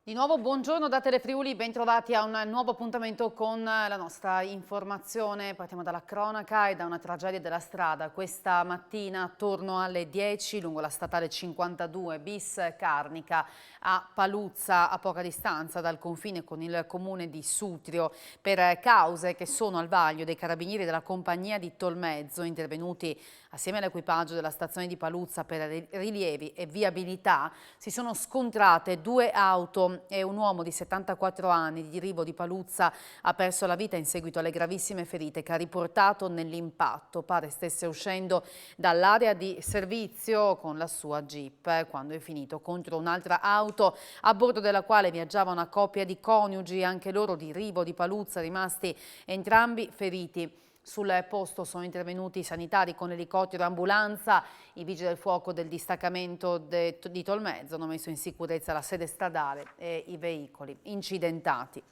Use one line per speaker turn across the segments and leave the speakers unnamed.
Di nuovo buongiorno da Telefriuli, bentrovati a un nuovo appuntamento con la nostra informazione. Partiamo dalla cronaca e da una tragedia della strada. Questa mattina attorno alle 10 lungo la statale 52 bis Carnica a Paluzza, a poca distanza dal confine con il comune di Sutrio, per cause che sono al vaglio dei carabinieri della compagnia di Tolmezzo, intervenuti assieme all'equipaggio della stazione di Paluzza per rilievi e viabilità. Si sono scontrate due auto e un uomo di 74 anni di Rivo di Paluzza ha perso la vita in seguito alle gravissime ferite che ha riportato nell'impatto. Pare stesse uscendo dall'area di servizio con la sua Jeep quando è finito contro un'altra auto a bordo della quale viaggiava una coppia di coniugi, anche loro di Rivo di Paluzza, rimasti entrambi feriti. Sul posto sono intervenuti i sanitari con elicottero e ambulanza. I vigili del fuoco del distaccamento di Tolmezzo hanno messo in sicurezza la sede stradale e i veicoli incidentati.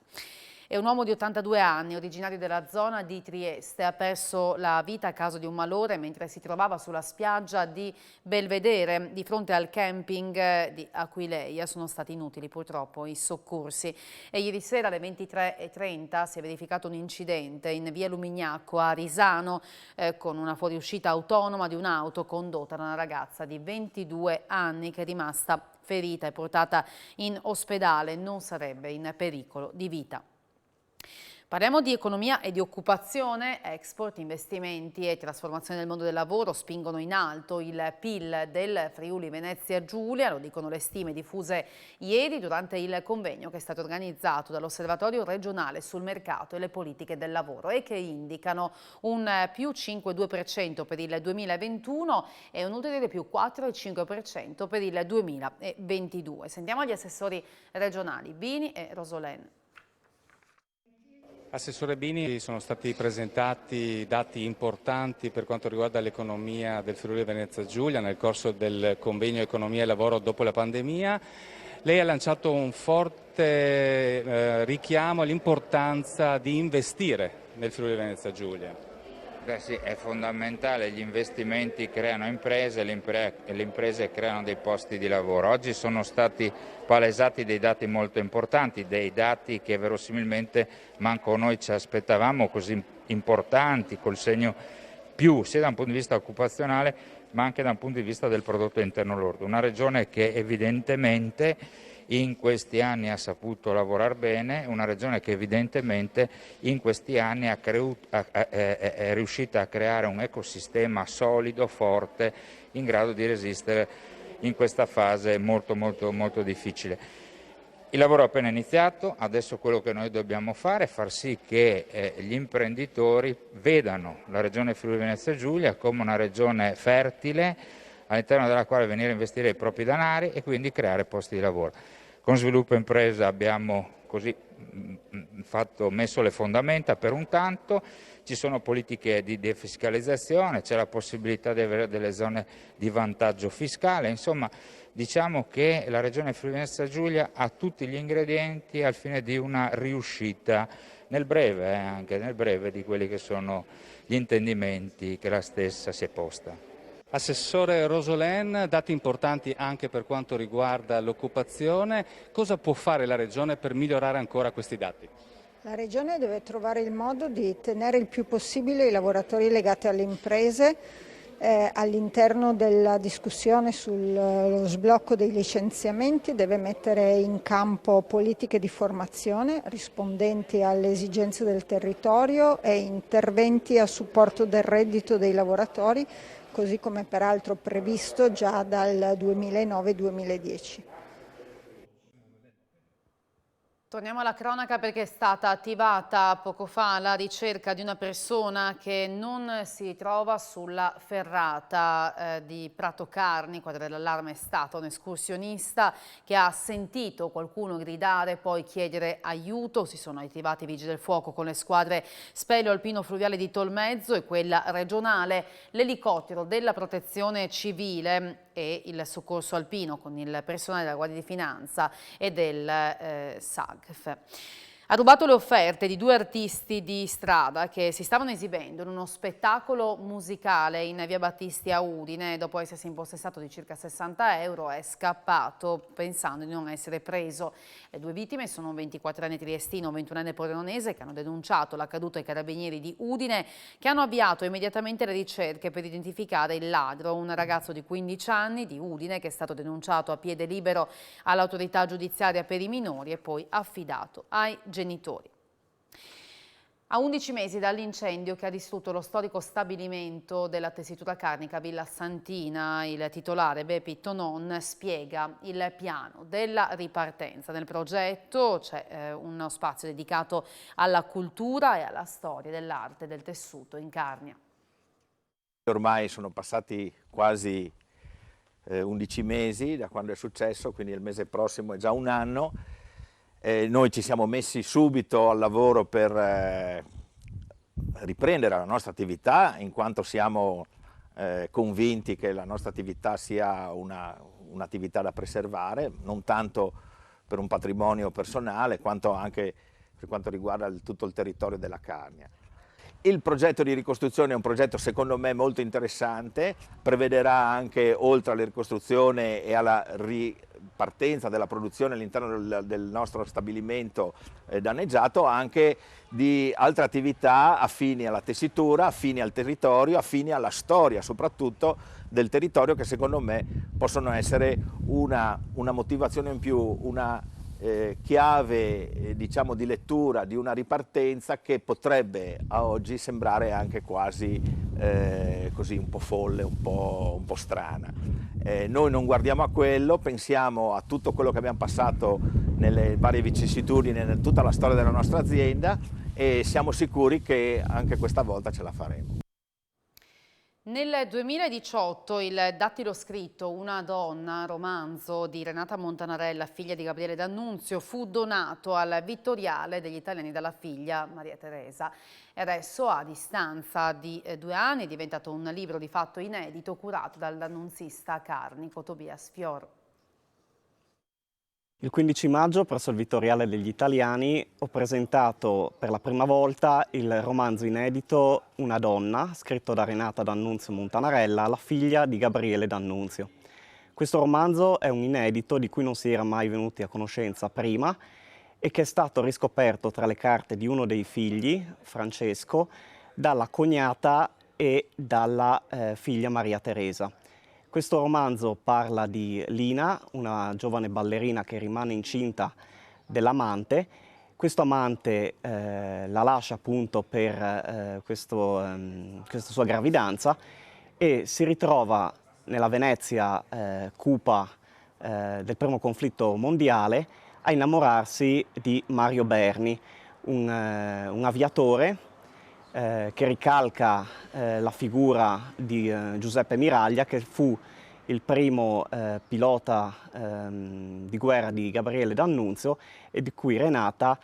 E un uomo di 82 anni, originario della zona di Trieste, ha perso la vita a causa di un malore mentre si trovava sulla spiaggia di Belvedere, di fronte al camping di Aquileia. Sono stati inutili purtroppo i soccorsi. E ieri sera alle 23:30 si è verificato un incidente in via Lumignacco a Risano con una fuoriuscita autonoma di un'auto condotta da una ragazza di 22 anni che è rimasta ferita e portata in ospedale. Non sarebbe in pericolo di vita. Parliamo di economia e di occupazione. Export, investimenti e trasformazione del mondo del lavoro spingono in alto il PIL del Friuli Venezia Giulia, lo dicono le stime diffuse ieri durante il convegno che è stato organizzato dall'Osservatorio regionale sul mercato e le politiche del lavoro e che indicano un più 5,2% per il 2021 e un ulteriore più 4,5% per il 2022. Sentiamo gli assessori regionali Bini e Rosolén.
Assessore Bini, sono stati presentati dati importanti per quanto riguarda l'economia del Friuli Venezia Giulia nel corso del convegno Economia e Lavoro dopo la pandemia. Lei ha lanciato un forte richiamo all'importanza di investire nel Friuli Venezia Giulia.
Beh sì, è fondamentale, gli investimenti creano imprese e le imprese creano dei posti di lavoro. Oggi sono stati palesati dei dati molto importanti, dei dati che verosimilmente manco noi ci aspettavamo, così importanti, col segno più sia da un punto di vista occupazionale ma anche da un punto di vista del prodotto interno lordo. Una regione che evidentemente in questi anni ha saputo lavorare bene, una regione che evidentemente in questi anni è riuscita a creare un ecosistema solido, forte, in grado di resistere in questa fase molto difficile. Il lavoro è appena iniziato, adesso quello che noi dobbiamo fare è far sì che gli imprenditori vedano la regione Friuli Venezia Giulia come una regione fertile all'interno della quale venire a investire i propri denari e quindi creare posti di lavoro. Con Sviluppo Impresa abbiamo così messo le fondamenta per un tanto, ci sono politiche di defiscalizzazione, c'è la possibilità di avere delle zone di vantaggio fiscale, insomma diciamo che la regione Friuli Venezia Giulia ha tutti gli ingredienti al fine di una riuscita nel breve, anche nel breve di quelli che sono gli intendimenti che la stessa si è posta.
Assessore Rosolén, dati importanti anche per quanto riguarda l'occupazione. Cosa può fare la Regione per migliorare ancora questi dati?
La Regione deve trovare il modo di tenere il più possibile i lavoratori legati alle imprese all'interno della discussione sullo sblocco dei licenziamenti, deve mettere in campo politiche di formazione rispondenti alle esigenze del territorio e interventi a supporto del reddito dei lavoratori, così come peraltro previsto già dal 2009-2010.
Torniamo alla cronaca perché è stata attivata poco fa la ricerca di una persona che non si trova sulla ferrata di Prato Carni. Quadra dell'allarme è stato un escursionista che ha sentito qualcuno gridare, poi chiedere aiuto. Si sono attivati i vigili del fuoco con le squadre Speleo Alpino Fluviale di Tolmezzo e quella regionale, l'elicottero della Protezione Civile e il soccorso alpino con il personale della Guardia di Finanza e del SAGF. Ha rubato le offerte di 2 artisti di strada che si stavano esibendo in uno spettacolo musicale in via Battisti a Udine. Dopo essersi impossessato di circa 60 euro è scappato pensando di non essere preso. Le 2 vittime sono un 24enne triestino e un 21enne pordenonese che hanno denunciato l'accaduto ai carabinieri di Udine, che hanno avviato immediatamente le ricerche per identificare il ladro, un ragazzo di 15 anni di Udine che è stato denunciato a piede libero all'autorità giudiziaria per i minori e poi affidato ai genitori. A 11 mesi dall'incendio che ha distrutto lo storico stabilimento della tessitura carnica Villa Santina, il titolare Bepi Tonon spiega il piano della ripartenza. Nel progetto c'è uno spazio dedicato alla cultura e alla storia dell'arte del tessuto in Carnia.
Ormai sono passati quasi 11 mesi da quando è successo, quindi il mese prossimo è già un anno. Noi ci siamo messi subito al lavoro per riprendere la nostra attività, in quanto siamo convinti che la nostra attività sia un'attività da preservare, non tanto per un patrimonio personale, quanto anche per quanto riguarda tutto il territorio della Carnia. Il progetto di ricostruzione è un progetto secondo me molto interessante, prevederà anche, oltre alla ricostruzione e alla ripartenza della produzione all'interno del nostro stabilimento danneggiato, anche di altre attività affini alla tessitura, affini al territorio, affini alla storia soprattutto del territorio, che secondo me possono essere una motivazione in più, una chiave diciamo di lettura di una ripartenza che potrebbe a oggi sembrare anche quasi così un po' folle, un po' strana. Noi non guardiamo a quello, pensiamo a tutto quello che abbiamo passato nelle varie vicissitudini, in tutta la storia della nostra azienda, e siamo sicuri che anche questa volta ce la faremo.
Nel 2018 il Dattilo scritto Una donna, romanzo di Renata Montanarella, figlia di Gabriele D'Annunzio, fu donato al Vittoriale degli Italiani dalla figlia Maria Teresa e adesso, a distanza di 2 anni, è diventato un libro di fatto inedito curato dal dannunzista carnico Tobias Fior.
Il 15 maggio presso il Vittoriale degli Italiani ho presentato per la prima volta il romanzo inedito Una donna, scritto da Renata D'Annunzio Montanarella, la figlia di Gabriele D'Annunzio. Questo romanzo è un inedito di cui non si era mai venuti a conoscenza prima e che è stato riscoperto tra le carte di uno dei figli, Francesco, dalla cognata e dalla figlia Maria Teresa. Questo romanzo parla di Lina, una giovane ballerina che rimane incinta dell'amante. Questo amante la lascia appunto per questa sua gravidanza e si ritrova nella Venezia cupa del primo conflitto mondiale a innamorarsi di Mario Berni, un aviatore che ricalca la figura di Giuseppe Miraglia, che fu il primo pilota di guerra di Gabriele D'Annunzio e di cui Renata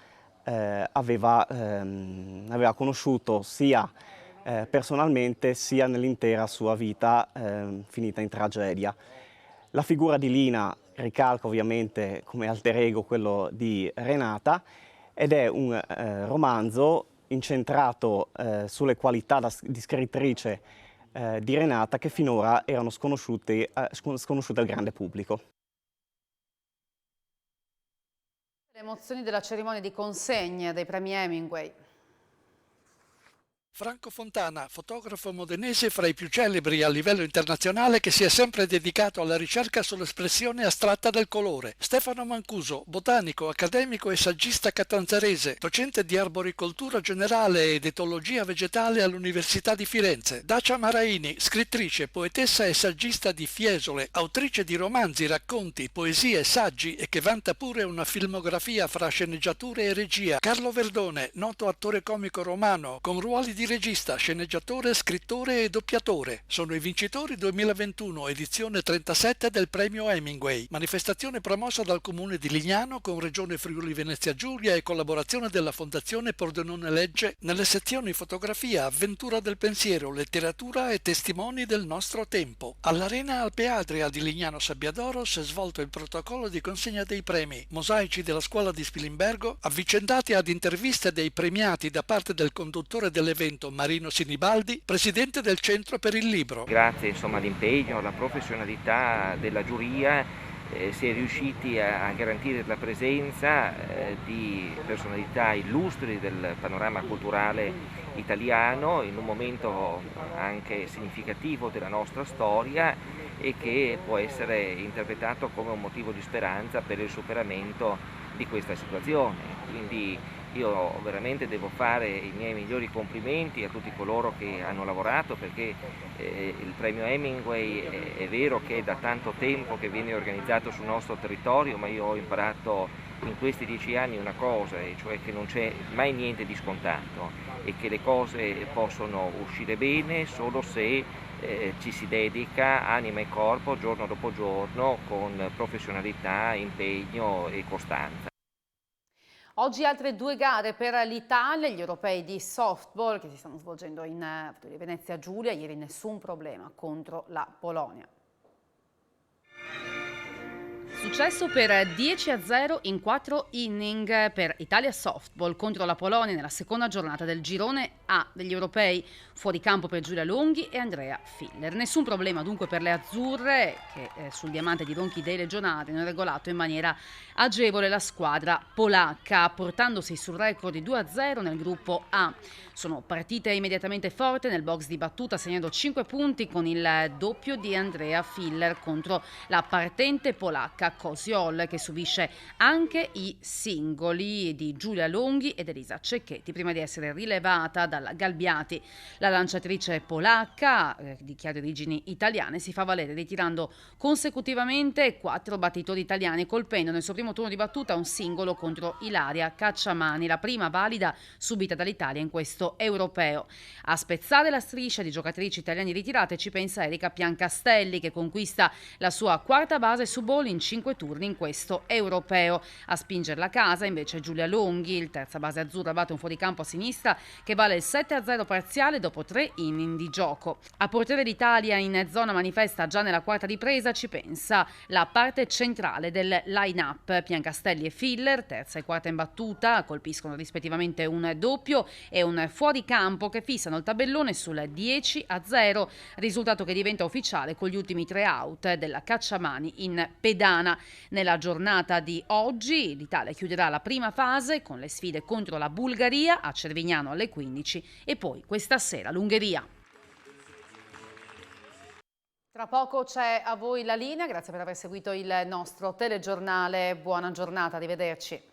aveva conosciuto sia personalmente sia nell'intera sua vita finita in tragedia. La figura di Lina ricalca ovviamente come alter ego quello di Renata ed è un romanzo incentrato sulle qualità di scrittrice di Renata che finora erano sconosciute al grande pubblico.
Le emozioni della cerimonia di consegna dei premi Hemingway.
Franco Fontana, fotografo modenese fra i più celebri a livello internazionale che si è sempre dedicato alla ricerca sull'espressione astratta del colore. Stefano Mancuso, botanico, accademico e saggista catanzarese, docente di arboricoltura generale ed etologia vegetale all'Università di Firenze. Dacia Maraini, scrittrice, poetessa e saggista di Fiesole, autrice di romanzi, racconti, poesie e saggi e che vanta pure una filmografia fra sceneggiature e regia. Carlo Verdone, noto attore comico romano, con ruoli di di regista, sceneggiatore, scrittore e doppiatore. Sono i vincitori 2021, edizione 37 del premio Hemingway, manifestazione promossa dal Comune di Lignano con Regione Friuli Venezia Giulia e collaborazione della Fondazione Pordenone Legge nelle sezioni fotografia, avventura del pensiero, letteratura e testimoni del nostro tempo. All'Arena Alpe Adria di Lignano Sabbiadoro si è svolto il protocollo di consegna dei premi, mosaici della scuola di Spilimbergo, avvicendati ad interviste dei premiati da parte del conduttore dell'evento Marino Sinibaldi, presidente del Centro per il Libro.
Grazie all'impegno, alla professionalità della giuria si è riusciti a garantire la presenza di personalità illustri del panorama culturale italiano in un momento anche significativo della nostra storia e che può essere interpretato come un motivo di speranza per il superamento di questa situazione. Quindi io veramente devo fare i miei migliori complimenti a tutti coloro che hanno lavorato, perché il premio Hemingway è vero che è da tanto tempo che viene organizzato sul nostro territorio, ma io ho imparato in questi 10 anni una cosa, e cioè che non c'è mai niente di scontato e che le cose possono uscire bene solo se ci si dedica anima e corpo giorno dopo giorno con professionalità, impegno e costanza.
Oggi altre 2 gare per l'Italia, gli europei di softball che si stanno svolgendo in Venezia Giulia, ieri nessun problema contro la Polonia. Successo per 10-0 in 4 inning per Italia Softball contro la Polonia nella seconda giornata del girone A degli europei. Fuori campo per Giulia Longhi e Andrea Filler. Nessun problema dunque per le azzurre che sul diamante di Ronchi dei Legionari hanno regolato in maniera agevole la squadra polacca, portandosi sul record di 2-0 nel gruppo A. Sono partite immediatamente forte nel box di battuta, segnando 5 punti con il doppio di Andrea Filler contro la partente polacca Kosiol, che subisce anche i singoli di Giulia Longhi ed Elisa Cecchetti prima di essere rilevata dalla Galbiati. La lanciatrice polacca di chiare origini italiane si fa valere ritirando consecutivamente 4 battitori italiani, colpendo nel suo primo turno di battuta un singolo contro Ilaria Cacciamani, la prima valida subita dall'Italia in questo europeo. A spezzare la striscia di giocatrici italiane ritirate ci pensa Erika Piancastelli, che conquista la sua 4ª base su ball in 5 turni in questo europeo. A spingerla a casa invece Giulia Longhi, il terza base azzurra, batte un fuoricampo a sinistra che vale il 7-0 parziale dopo 3 inning di gioco. A portare l'Italia in zona manifesta già nella 4ª ripresa ci pensa la parte centrale del line-up. Piancastelli e Filler, terza e quarta in battuta, colpiscono rispettivamente un doppio e un fuoricampo che fissano il tabellone sul 10-0, risultato che diventa ufficiale con gli ultimi 3 out della Cacciamani in pedana. Nella giornata di oggi l'Italia chiuderà la prima fase con le sfide contro la Bulgaria a Cervignano alle 15 e poi questa sera l'Ungheria. Tra poco c'è a voi la linea, grazie per aver seguito il nostro telegiornale, buona giornata, arrivederci.